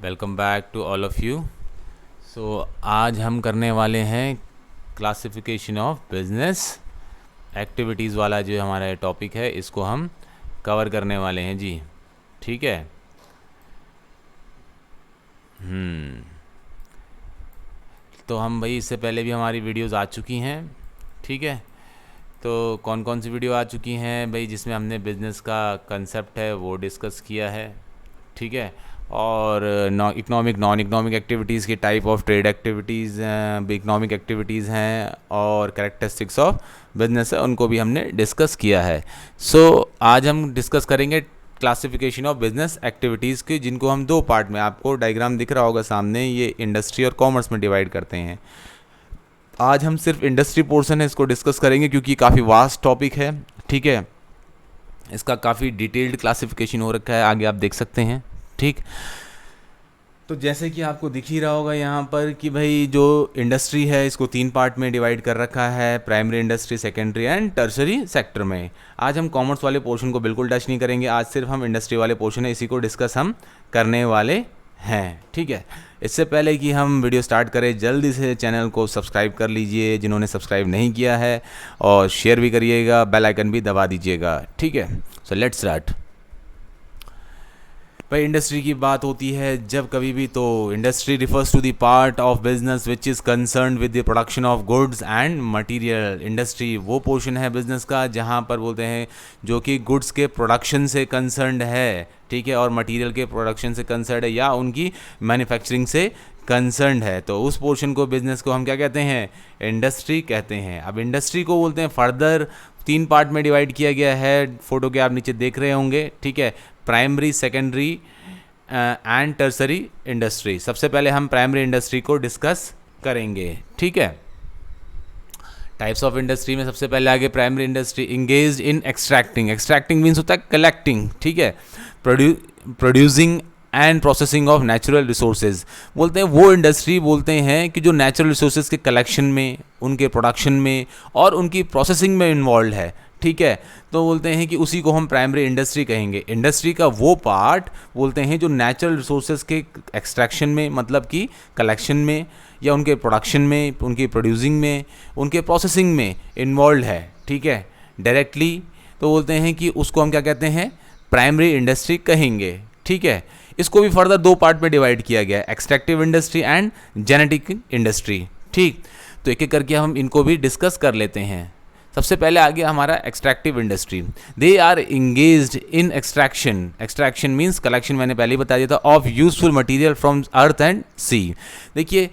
Welcome back to all of you. आज हम करने वाले हैं क्लासिफिकेशन ऑफ बिजनेस एक्टिविटीज़ वाला जो हमारा टॉपिक है, इसको हम कवर करने वाले हैं जी। ठीक है। तो हम भाई इससे पहले भी हमारी वीडियोस आ चुकी हैं। ठीक है। तो कौन कौन सी वीडियो आ चुकी हैं भाई, जिसमें हमने बिज़नेस का कंसेप्ट है वो डिस्कस किया है। ठीक है। और नॉन इकोनॉमिक एक्टिविटीज़ की type of trade activities, economic activities हैं और कैरेक्टरिस्टिक्स ऑफ बिजनेस है, उनको भी हमने डिस्कस किया है। आज हम डिस्कस करेंगे क्लासिफिकेशन ऑफ बिजनेस एक्टिविटीज़ की, जिनको हम दो पार्ट में, आपको डायग्राम दिख रहा होगा सामने, ये इंडस्ट्री और कॉमर्स में डिवाइड करते हैं। आज हम सिर्फ इंडस्ट्री पोर्शन है इसको डिस्कस करेंगे, क्योंकि काफ़ी वास्ट टॉपिक है। ठीक है। इसका काफ़ी डिटेल्ड क्लासिफिकेशन हो रखा है, आगे आप देख सकते हैं। ठीक। तो जैसे कि आपको दिख ही रहा होगा यहाँ पर कि भाई जो इंडस्ट्री है इसको तीन पार्ट में डिवाइड कर रखा है, primary industry, secondary and tertiary sector में। आज हम कॉमर्स वाले पोर्शन को बिल्कुल टच नहीं करेंगे, आज सिर्फ हम इंडस्ट्री वाले पोर्शन है, इसी को डिस्कस हम करने वाले हैं। ठीक है। इससे पहले कि हम वीडियो स्टार्ट करें, जल्दी से चैनल को सब्सक्राइब कर लीजिए जिन्होंने सब्सक्राइब नहीं किया है, और शेयर भी करिएगा, बेल आइकन भी दबा दीजिएगा। ठीक है। So let's start. भाई इंडस्ट्री की बात होती है जब कभी भी, तो industry refers to the part of business which is concern with the production of goods and material. Industry वो पोर्शन है बिजनेस का जहाँ पर बोलते हैं जो कि गुड्स के प्रोडक्शन से कंसर्नड है। ठीक है। और मटेरियल के प्रोडक्शन से कंसर्नड है या उनकी मैन्युफैक्चरिंग से कंसर्नड है, तो उस पोर्शन को, बिजनेस को हम क्या कहते हैं? इंडस्ट्री कहते हैं। अब इंडस्ट्री को बोलते हैं फर्दर तीन पार्ट में डिवाइड किया गया है, फोटो के आप नीचे देख रहे होंगे। ठीक है। Primary, secondary and tertiary industry. सबसे पहले हम प्राइमरी इंडस्ट्री को डिस्कस करेंगे। ठीक है। टाइप्स ऑफ इंडस्ट्री में सबसे पहले आगे प्राइमरी इंडस्ट्री इंगेज्ड इन एक्सट्रैक्टिंग। एक्सट्रैक्टिंग मीन्स होता है कलेक्टिंग। ठीक है। Producing and processing of natural resources. बोलते हैं वो इंडस्ट्री बोलते हैं कि जो नेचुरल रिसोर्सेज के कलेक्शन में, उनके प्रोडक्शन में और उनकी प्रोसेसिंग में इन्वॉल्व है। ठीक है। तो बोलते हैं कि उसी को हम प्राइमरी इंडस्ट्री कहेंगे। इंडस्ट्री का वो पार्ट बोलते हैं जो नेचुरल रिसोर्सेज के एक्सट्रैक्शन में, मतलब कि कलेक्शन में या उनके प्रोडक्शन में, उनकी प्रोड्यूसिंग में, उनके प्रोसेसिंग में इन्वॉल्व है। ठीक है। डायरेक्टली तो बोलते हैं कि उसको हम क्या कहते हैं? प्राइमरी इंडस्ट्री कहेंगे। ठीक है। इसको भी फर्दर दो पार्ट में डिवाइड किया गया है, extractive industry and genetic industry. ठीक। तो एक एक करके हम इनको भी डिस्कस कर लेते हैं। सबसे पहले आ गया हमारा extractive industry. They are engaged in extraction. Extraction means collection, मैंने पहले ही बता दिया था, of useful material from earth and sea. देखिए,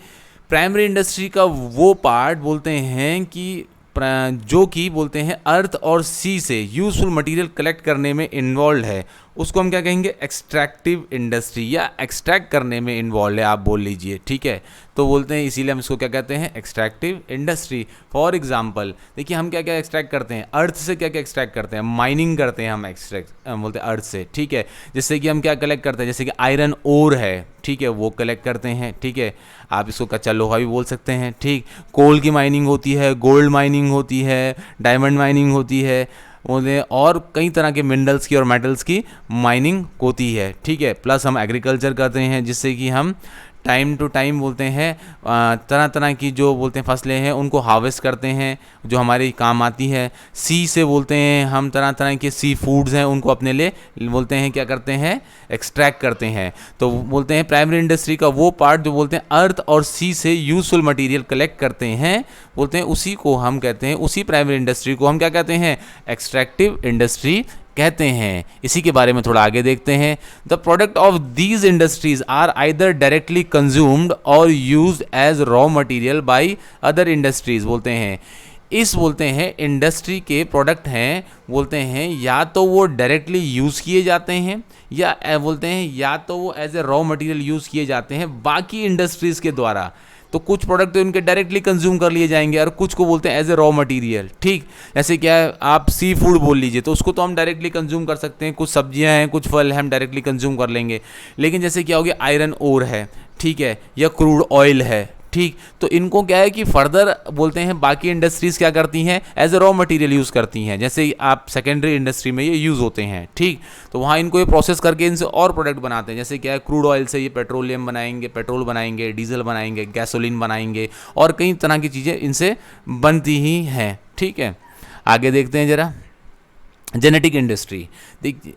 प्राइमरी इंडस्ट्री का वो पार्ट बोलते हैं कि जो कि बोलते हैं अर्थ और सी से यूजफुल मटेरियल कलेक्ट करने में इन्वॉल्व है, उसको हम क्या कहेंगे? एक्सट्रैक्टिव इंडस्ट्री, या एक्सट्रैक्ट करने में इन्वॉल्व है, आप बोल लीजिए। ठीक है। तो बोलते हैं, इसीलिए हम इसको क्या कहते हैं? Extractive industry. फॉर एग्जांपल देखिए, हम क्या क्या एक्सट्रैक्ट करते हैं? अर्थ से क्या क्या एक्सट्रैक्ट करते हैं? माइनिंग करते हैं हम, एक्सट्रैक्ट बोलते हैं अर्थ से। ठीक है। जिससे कि हम क्या कलेक्ट करते हैं? जैसे कि आयरन ओर है, ठीक है, वो कलेक्ट करते हैं। ठीक है। आप इसको कच्चा लोहा भी बोल सकते हैं। ठीक। कोल की माइनिंग होती है, गोल्ड माइनिंग होती है, डायमंड माइनिंग होती है, और कई तरह के मिनरल्स की और मेटल्स की माइनिंग होती है। ठीक है। प्लस हम एग्रीकल्चर करते हैं, जिससे कि हम टाइम टू टाइम बोलते हैं तरह तरह की जो बोलते हैं फसलें हैं उनको हार्वेस्ट करते हैं, जो हमारे काम आती है। सी से बोलते हैं हम तरह तरह के सी फूड्स हैं, उनको अपने लिए बोलते हैं क्या करते हैं? एक्सट्रैक्ट करते हैं। तो बोलते हैं प्राइमरी इंडस्ट्री का वो पार्ट जो बोलते हैं अर्थ और सी से यूजफुल मटेरियल कलेक्ट करते हैं, बोलते हैं उसी को हम कहते हैं, उसी प्राइमरी इंडस्ट्री को हम क्या कहते हैं? एक्सट्रैक्टिव इंडस्ट्री कहते हैं। इसी के बारे में थोड़ा आगे देखते हैं। The product of these industries are either directly consumed और used as raw material by other industries. बोलते हैं इस बोलते हैं इंडस्ट्री के प्रोडक्ट हैं, बोलते हैं या तो वो डायरेक्टली यूज़ किए जाते हैं, या बोलते हैं या तो वो as a raw material use किए जाते हैं बाकी इंडस्ट्रीज़ के द्वारा। तो कुछ प्रोडक्ट तो इनके डायरेक्टली कंज्यूम कर लिए जाएंगे और कुछ को बोलते हैं एज ए रॉ मटेरियल। ठीक। जैसे क्या है, आप सी फूड बोल लीजिए, तो उसको तो हम डायरेक्टली कंज्यूम कर सकते हैं, कुछ सब्जियां हैं, कुछ फल हैं, हम डायरेक्टली कंज्यूम कर लेंगे। लेकिन जैसे क्या हो गया, आयरन ओर है, ठीक है, या क्रूड ऑयल है, ठीक। तो इनको क्या है कि फर्दर बोलते हैं बाकी इंडस्ट्रीज़ क्या करती हैं, as a raw material use करती हैं। जैसे आप सेकेंडरी इंडस्ट्री में ये यूज़ होते हैं, ठीक। तो वहाँ इनको ये प्रोसेस करके इनसे और प्रोडक्ट बनाते हैं। जैसे क्या है, क्रूड ऑयल से ये पेट्रोलियम बनाएंगे, पेट्रोल बनाएंगे, डीजल बनाएंगे, गैसोलीन बनाएंगे, और कई तरह की चीज़ें इनसे बनती ही हैं, ठीक है। आगे देखते हैं जरा। Genetic industry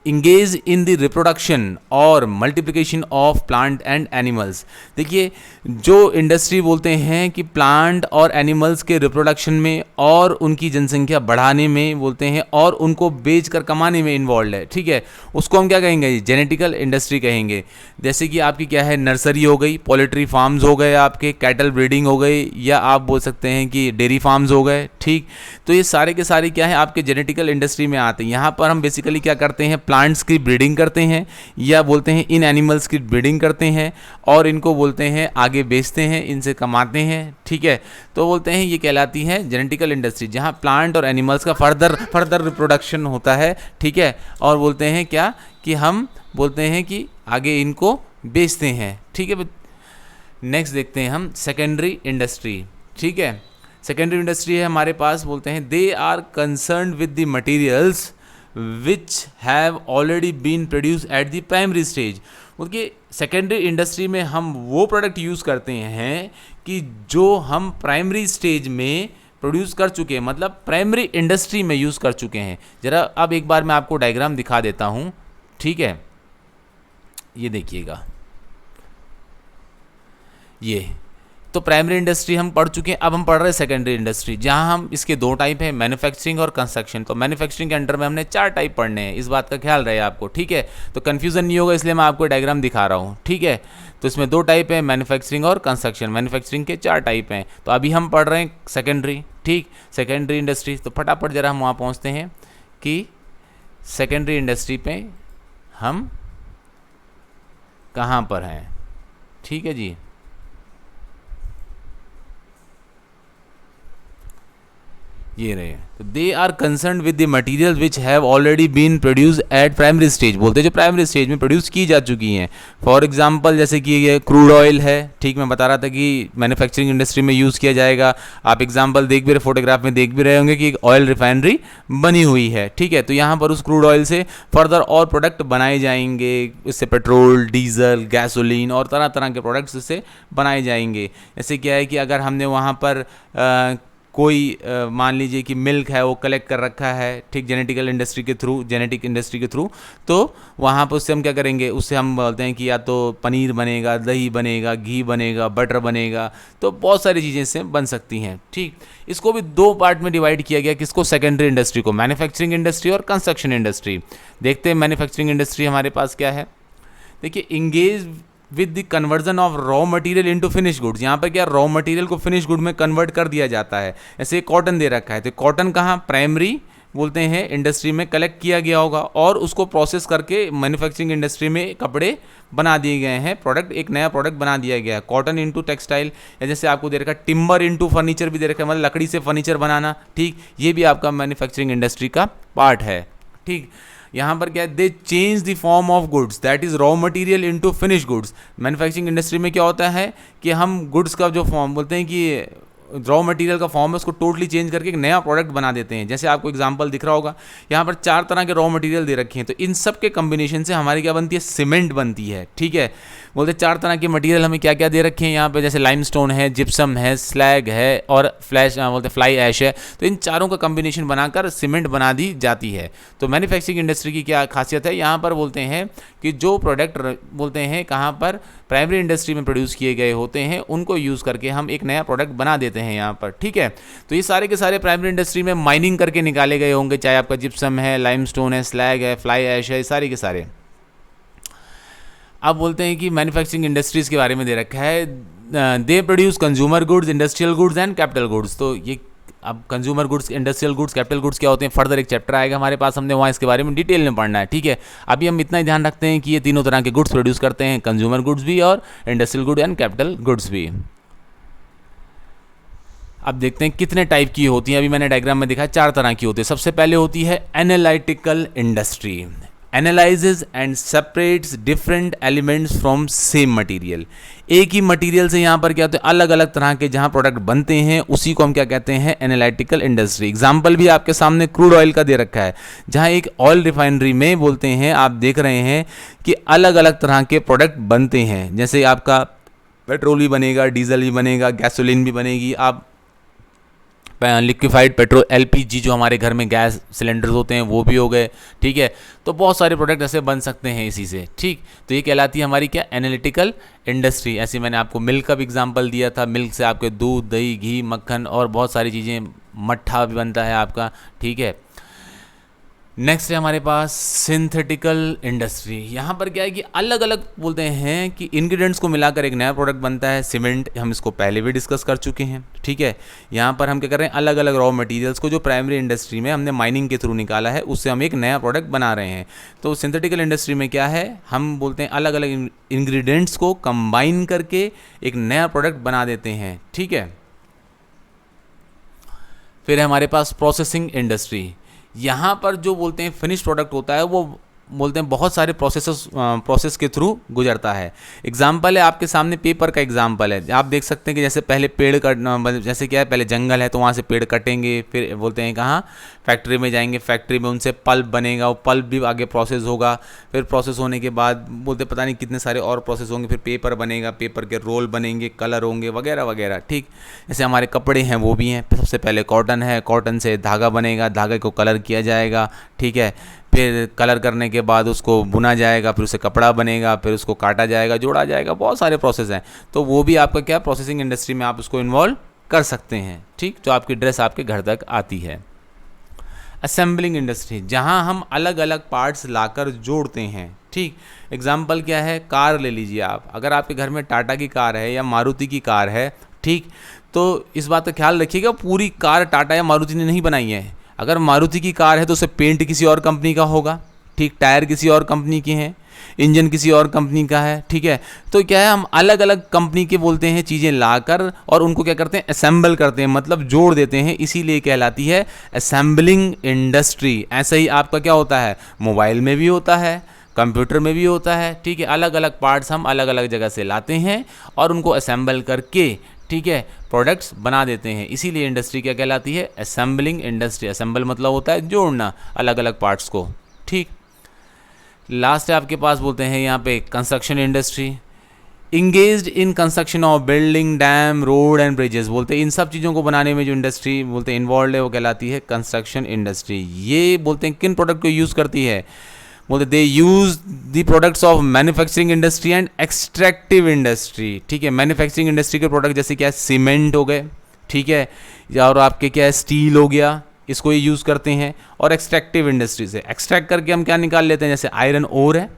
engage in the reproduction और multiplication of plant and animals. देखिए, जो इंडस्ट्री बोलते हैं कि प्लांट और एनिमल्स के रिप्रोडक्शन में और उनकी जनसंख्या बढ़ाने में बोलते हैं और उनको बेचकर कमाने में इन्वॉल्व है, ठीक है, उसको हम क्या कहेंगे, जेनेटिकल इंडस्ट्री कहेंगे। जैसे कि आपकी क्या है, नर्सरी हो गई, पोल्ट्री फार्म्स हो गए, आपके कैटल ब्रीडिंग हो गई, या आप बोल सकते हैं कि डेयरी फार्म्स हो गए, ठीक। तो ये सारे के सारे क्या है, आपके जेनेटिकल इंडस्ट्री में आते हैं। यहाँ पर हम बेसिकली क्या करते हैं, प्लांट्स की ब्रीडिंग करते हैं, या बोलते हैं इन एनिमल्स की ब्रीडिंग करते हैं, और इनको बोलते हैं आगे बेचते हैं, इनसे कमाते हैं, ठीक है। तो बोलते हैं ये कहलाती है जेनेटिकल इंडस्ट्री, जहाँ प्लांट और एनिमल्स का फर्दर रिप्रोडक्शन होता है, ठीक है। और बोलते हैं क्या कि हम बोलते हैं कि आगे इनको बेचते हैं, ठीक है। नेक्स्ट देखते हैं हम सेकेंडरी इंडस्ट्री, ठीक है। सेकेंडरी इंडस्ट्री है हमारे पास, बोलते हैं they are concern with the materials which have already been produce at the primary stage. क्योंकि सेकेंडरी इंडस्ट्री में हम वो प्रोडक्ट यूज़ करते हैं कि जो हम प्राइमरी स्टेज में प्रोड्यूस कर चुके हैं, मतलब प्राइमरी इंडस्ट्री में यूज़ कर चुके हैं। ज़रा अब एक बार मैं आपको डायग्राम दिखा देता हूँ, ठीक है। ये देखिएगा, ये तो प्राइमरी इंडस्ट्री हम पढ़ चुके हैं। अब हम पढ़ रहे हैं सेकेंडरी इंडस्ट्री, जहां हम इसके दो टाइप हैं, मैन्युफैक्चरिंग और कंस्ट्रक्शन। तो मैन्युफैक्चरिंग के अंडर में हमने 4 टाइप पढ़ने हैं, इस बात का ख्याल रहे आपको, ठीक है। तो कन्फ्यूजन नहीं होगा, इसलिए मैं आपको डायग्राम दिखा रहा हूँ, ठीक है। तो इसमें 2 टाइप है, मैन्युफैक्चरिंग और कंस्ट्रक्शन। मैन्युफैक्चरिंग के 4 टाइप हैं। तो अभी हम पढ़ रहे हैं सेकेंडरी, ठीक, सेकेंडरी इंडस्ट्री। तो फटाफट जरा हम वहाँ पहुँचते हैं कि सेकेंडरी इंडस्ट्री पे हम कहाँ पर हैं, ठीक है जी। ये रहे, तो they are concern with the material which have already been produce at primary stage. बोलते हैं जो प्राइमरी स्टेज में प्रोड्यूस की जा चुकी हैं। फॉर एग्जांपल जैसे कि ये क्रूड ऑयल है, ठीक, मैं बता रहा था कि मैन्युफैक्चरिंग इंडस्ट्री में यूज़ किया जाएगा। आप एग्जांपल देख भी रहे, फोटोग्राफ में देख भी रहे होंगे कि एक ऑयल रिफाइनरी बनी हुई है, ठीक है। तो यहाँ पर उस क्रूड ऑयल से फर्दर और प्रोडक्ट बनाए जाएंगे, इससे पेट्रोल, डीजल, गैसोलीन और तरह तरह के प्रोडक्ट्स इससे बनाए जाएंगे। जैसे क्या है कि अगर हमने वहाँ पर कोई मान लीजिए कि मिल्क है वो कलेक्ट कर रखा है, ठीक, जेनेटिक इंडस्ट्री के थ्रू, तो वहाँ पर उससे हम क्या करेंगे, उससे हम बोलते हैं कि या तो पनीर बनेगा, दही बनेगा, घी बनेगा, बटर बनेगा, तो बहुत सारी चीज़ें इससे बन सकती हैं, ठीक। इसको भी 2 पार्ट में डिवाइड किया गया, किसको, सेकेंडरी इंडस्ट्री को, मैन्युफैक्चरिंग इंडस्ट्री और कंस्ट्रक्शन इंडस्ट्री। देखते हैं मैन्युफैक्चरिंग इंडस्ट्री हमारे पास क्या है। देखिए, engage with the conversion of raw material into finish goods. यहाँ पर क्या, रॉ मटेरियल को फिनिश गुड में कन्वर्ट कर दिया जाता है। ऐसे कॉटन दे रखा है, तो कॉटन कहाँ, प्राइमरी बोलते हैं इंडस्ट्री में कलेक्ट किया गया होगा, और उसको प्रोसेस करके मैन्युफैक्चरिंग इंडस्ट्री में कपड़े बना दिए गए हैं, प्रोडक्ट, एक नया प्रोडक्ट बना दिया गया है। कॉटन इंटू टेक्सटाइल, या जैसे आपको दे रखा है टिम्बर इंटू फर्नीचर भी दे रखा है, मतलब लकड़ी से फर्नीचर बनाना, ठीक, ये भी आपका मैन्युफैक्चरिंग इंडस्ट्री का पार्ट है, ठीक। यहाँ पर क्या है, दे change the form of goods that is raw material into finish goods. Manufacturing industry में क्या होता है कि हम गुड्स का जो फॉर्म बोलते हैं कि रॉ मटेरियल का फॉर्म है, उसको टोटली चेंज करके एक नया प्रोडक्ट बना देते हैं। जैसे आपको एग्जांपल दिख रहा होगा, यहाँ पर 4 तरह के रॉ मटेरियल दे रखे हैं, तो इन सब के कम्बिनेशन से हमारी क्या बनती है, सीमेंट बनती है, ठीक है। बोलते 4 तरह के मटेरियल हमें क्या क्या दे रखे हैं यहाँ पे, जैसे लाइमस्टोन है, जिप्सम है, स्लैग है और बोलते फ्लाई ऐश है। तो इन चारों का कम्बिनेशन बनाकर सीमेंट बना दी जाती है। तो मैन्युफैक्चरिंग इंडस्ट्री की क्या खासियत है, यहाँ पर बोलते हैं कि जो प्रोडक्ट बोलते हैं कहाँ पर, प्राइमरी इंडस्ट्री में प्रोड्यूस किए गए होते हैं, उनको यूज़ करके हम एक नया प्रोडक्ट बना देते हैं यहाँ पर, ठीक है। तो ये सारे के सारे प्राइमरी इंडस्ट्री में माइनिंग करके निकाले गए होंगे, चाहे आपका जिप्सम है, लाइमस्टोन है, स्लैग है, फ्लाई ऐश है, सारे के सारे। अब बोलते हैं कि मैन्युफैक्चरिंग इंडस्ट्रीज़ के बारे में दे रखा है, they produce consumer goods, industrial goods and capital goods. तो ये अब consumer goods, industrial goods, capital goods क्या होते हैं, फर्दर एक चैप्टर आएगा हमारे पास, हमने वहाँ इसके बारे में डिटेल में पढ़ना है, ठीक है। अभी हम इतना ही ध्यान रखते हैं कि ये तीनों तरह के गुड्स प्रोड्यूस करते हैं, कंज्यूमर गुड्स भी और industrial good and capital goods भी। अब देखते हैं कितने टाइप की होती हैं। अभी मैंने डायग्राम में दिखाया 4 तरह की होती है। सबसे पहले होती है analytical industry. Analyses and separates different elements from same material. एक ही मटेरियल से यहाँ पर क्या होता है, अलग अलग तरह के जहाँ प्रोडक्ट बनते हैं उसी को हम क्या कहते हैं, एनालिटिकल इंडस्ट्री। एग्जाम्पल भी आपके सामने क्रूड ऑयल का दे रखा है, जहाँ एक ऑयल रिफाइनरी में बोलते हैं आप देख रहे हैं कि अलग अलग तरह के प्रोडक्ट बनते हैं, जैसे आपका पेट्रोल भी बनेगा, डीजल भी बनेगा, गैसोलीन भी बनेगी, आप लिक्विफाइड पेट्रोल एलपीजी जो हमारे घर में गैस सिलेंडर्स होते हैं वो भी हो गए, ठीक है। तो बहुत सारे प्रोडक्ट ऐसे बन सकते हैं इसी से, ठीक। तो ये कहलाती है हमारी क्या, एनालिटिकल इंडस्ट्री। ऐसे मैंने आपको मिल्क का भी एग्जांपल दिया था, मिल्क से आपके दूध, दही, घी, मक्खन और बहुत सारी चीज़ें, मट्ठा भी बनता है आपका, ठीक है। नेक्स्ट है हमारे पास सिंथेटिकल इंडस्ट्री। यहाँ पर क्या है कि अलग अलग बोलते हैं कि इंग्रेडिएंट्स को मिलाकर एक नया प्रोडक्ट बनता है। सीमेंट हम इसको पहले भी डिस्कस कर चुके हैं, ठीक है। यहाँ पर हम क्या कर रहे हैं, अलग अलग रॉ मटेरियल्स को जो प्राइमरी इंडस्ट्री में हमने माइनिंग के थ्रू निकाला है उससे हम एक नया प्रोडक्ट बना रहे हैं। तो सिंथेटिकल इंडस्ट्री में क्या है, हम बोलते हैं अलग अलग इंग्रेडिएंट्स को कंबाइन करके एक नया प्रोडक्ट बना देते हैं, ठीक है। फिर है हमारे पास प्रोसेसिंग इंडस्ट्री। यहाँ पर जो बोलते हैं फिनिश प्रोडक्ट होता है वो बोलते हैं बहुत सारे प्रोसेस के थ्रू गुजरता है। एग्जाम्पल है आपके सामने, पेपर का एग्जाम्पल है। आप देख सकते हैं कि जैसे पहले पेड़ कट, जैसे क्या है, पहले जंगल है तो वहाँ से पेड़ कटेंगे, फिर बोलते हैं कहाँ, फैक्ट्री में जाएंगे, फैक्ट्री में उनसे पल्प बनेगा, वो पल्प भी आगे प्रोसेस होगा, फिर प्रोसेस होने के बाद बोलते पता नहीं कितने सारे और प्रोसेस होंगे, फिर पेपर बनेगा, पेपर के रोल बनेंगे, कलर होंगे वगैरह वगैरह, ठीक। जैसे हमारे कपड़े हैं वो भी हैं, सबसे पहले कॉटन है, कॉटन से धागा बनेगा, धागे को कलर किया जाएगा, ठीक है। फिर कलर करने के बाद उसको बुना जाएगा, फिर उसे कपड़ा बनेगा, फिर उसको काटा जाएगा, जोड़ा जाएगा, बहुत सारे प्रोसेस हैं। तो वो भी आपका क्या, प्रोसेसिंग इंडस्ट्री में आप उसको इन्वॉल्व कर सकते हैं, ठीक। तो आपकी ड्रेस आपके घर तक आती है। असेंबलिंग इंडस्ट्री, जहां हम अलग अलग पार्ट्स लाकर जोड़ते हैं, ठीक। एग्जाम्पल क्या है, कार ले लीजिए आप, अगर आपके घर में टाटा की कार है या मारुति की कार है, ठीक, तो इस बात का ख्याल रखिएगा पूरी कार टाटा या मारुति ने नहीं बनाई है। अगर मारुति की कार है तो उसे पेंट किसी और कंपनी का होगा, ठीक, टायर किसी और कंपनी के हैं, इंजन किसी और कंपनी का है, ठीक है। तो क्या है, हम अलग अलग कंपनी के बोलते हैं चीज़ें लाकर और उनको क्या करते हैं, असेंबल करते हैं, मतलब जोड़ देते हैं, इसीलिए कहलाती है असेंबलिंग इंडस्ट्री। ऐसा ही आपका क्या होता है, मोबाइल में भी होता है, कंप्यूटर में भी होता है, ठीक है। अलग अलग पार्ट्स हम अलग अलग जगह से लाते हैं और उनको असेंबल करके, ठीक है, प्रोडक्ट्स बना देते हैं, इसीलिए इंडस्ट्री क्या कहलाती है, असेंबलिंग इंडस्ट्री। असेंबल मतलब होता है जोड़ना अलग अलग पार्ट्स को, ठीक। लास्ट है आपके पास बोलते हैं यहाँ पे construction industry. Engaged in construction of building, dam, road and bridges, बोलते हैं इन सब चीज़ों को बनाने में जो इंडस्ट्री बोलते हैं इन्वॉल्व है वो कहलाती है कंस्ट्रक्शन इंडस्ट्री। ये बोलते हैं किन प्रोडक्ट को यूज़ करती है, बोलते they use the products of manufacturing industry and extractive industry, ठीक है। मैन्युफैक्चरिंग इंडस्ट्री के प्रोडक्ट जैसे क्या है, सीमेंट हो गए, ठीक है, और आपके क्या है, स्टील हो गया, इसको ये यूज़ करते हैं। और एक्सट्रैक्टिव इंडस्ट्री से एक्सट्रैक्ट करके हम क्या निकाल लेते हैं, जैसे आयरन ओर है,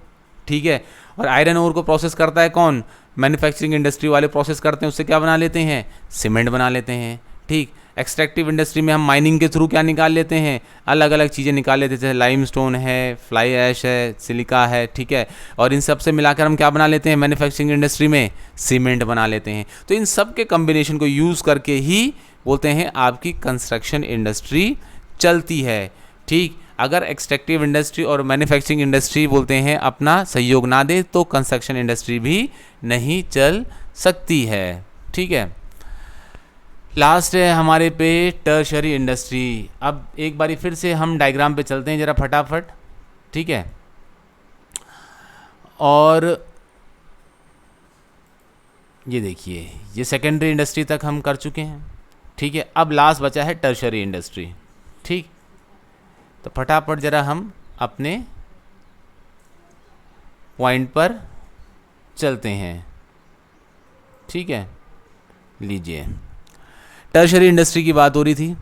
ठीक है, और आयरन ओर को प्रोसेस करता है कौन, मैन्युफैक्चरिंग इंडस्ट्री वाले प्रोसेस करते हैं, उससे क्या बना लेते हैं, सीमेंट बना लेते हैं, ठीक। एक्सट्रैक्टिव इंडस्ट्री में हम माइनिंग के थ्रू क्या निकाल लेते हैं, अलग अलग चीज़ें निकाल लेते हैं, जैसे लाइमस्टोन है, फ्लाई ऐश है, सिलिका है, ठीक है, और इन सब से मिलाकर हम क्या बना लेते हैं, मैन्युफैक्चरिंग इंडस्ट्री में सीमेंट बना लेते हैं। तो इन सब के कम्बिनेशन को यूज़ करके ही बोलते हैं आपकी कंस्ट्रक्शन इंडस्ट्री चलती है, ठीक। अगर एक्सट्रैक्टिव इंडस्ट्री और मैन्युफैक्चरिंग इंडस्ट्री बोलते हैं अपना सहयोग ना दे तो कंस्ट्रक्शन इंडस्ट्री भी नहीं चल सकती है, ठीक है। लास्ट है हमारे पे टर्शरी इंडस्ट्री। अब एक बारी फिर से हम डायग्राम पे चलते हैं ज़रा फटाफट, ठीक है। और ये देखिए, ये सेकेंडरी इंडस्ट्री तक हम कर चुके हैं, ठीक है। अब लास्ट बचा है टर्शरी इंडस्ट्री, ठीक। तो फटाफट ज़रा हम अपने पॉइंट पर चलते हैं, ठीक है। लीजिए, टर्शरी इंडस्ट्री की बात हो रही थी।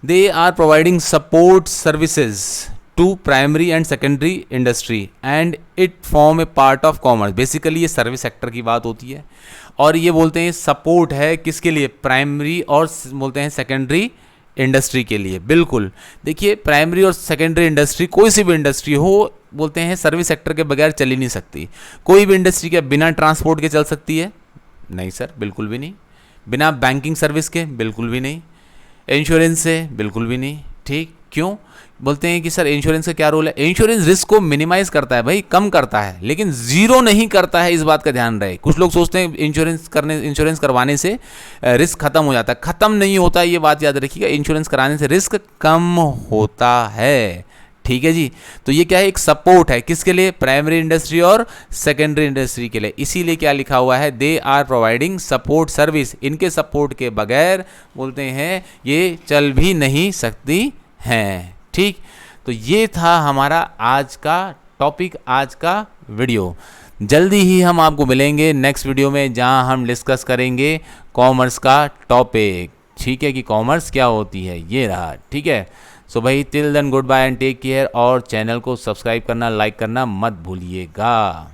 They are providing support services to primary and secondary industry and it form a part of commerce. Basically ये सर्विस सेक्टर की बात होती है और ये बोलते हैं सपोर्ट है किसके लिए, प्राइमरी और बोलते हैं सेकेंडरी इंडस्ट्री के लिए। बिल्कुल, देखिए प्राइमरी और सेकेंडरी इंडस्ट्री, कोई सी भी इंडस्ट्री हो, बोलते हैं सर्विस सेक्टर के बगैर चल ही नहीं सकती। कोई भी इंडस्ट्री क्या बिना ट्रांसपोर्ट के चल सकती है? नहीं सर, बिल्कुल भी नहीं। बिना बैंकिंग सर्विस के? बिल्कुल भी नहीं। इंश्योरेंस से? बिल्कुल भी नहीं, ठीक। क्यों बोलते हैं कि सर इंश्योरेंस का क्या रोल है? इंश्योरेंस रिस्क को मिनिमाइज करता है भाई, कम करता है, लेकिन जीरो नहीं करता है, इस बात का ध्यान रहे। कुछ लोग सोचते हैं इंश्योरेंस करवाने से रिस्क खत्म हो जाता है, खत्म नहीं होता है, ये बात याद रखिएगा। इंश्योरेंस कराने से रिस्क कम होता है, ठीक है जी। तो ये क्या है, एक सपोर्ट है, किसके लिए? प्राइमरी इंडस्ट्री और सेकेंडरी इंडस्ट्री के लिए। इसीलिए क्या लिखा हुआ है, they are providing support service. इनके सपोर्ट के बगैर बोलते हैं ये चल भी नहीं सकती हैं, ठीक। तो ये था हमारा आज का टॉपिक, आज का वीडियो। जल्दी ही हम आपको मिलेंगे नेक्स्ट वीडियो में, जहां हम डिस्कस करेंगे कॉमर्स का टॉपिक, ठीक है, कि कॉमर्स क्या होती है, ये रहा, ठीक है। सो भाई till then good bye and take care, और चैनल को सब्सक्राइब करना, लाइक करना मत भूलिएगा।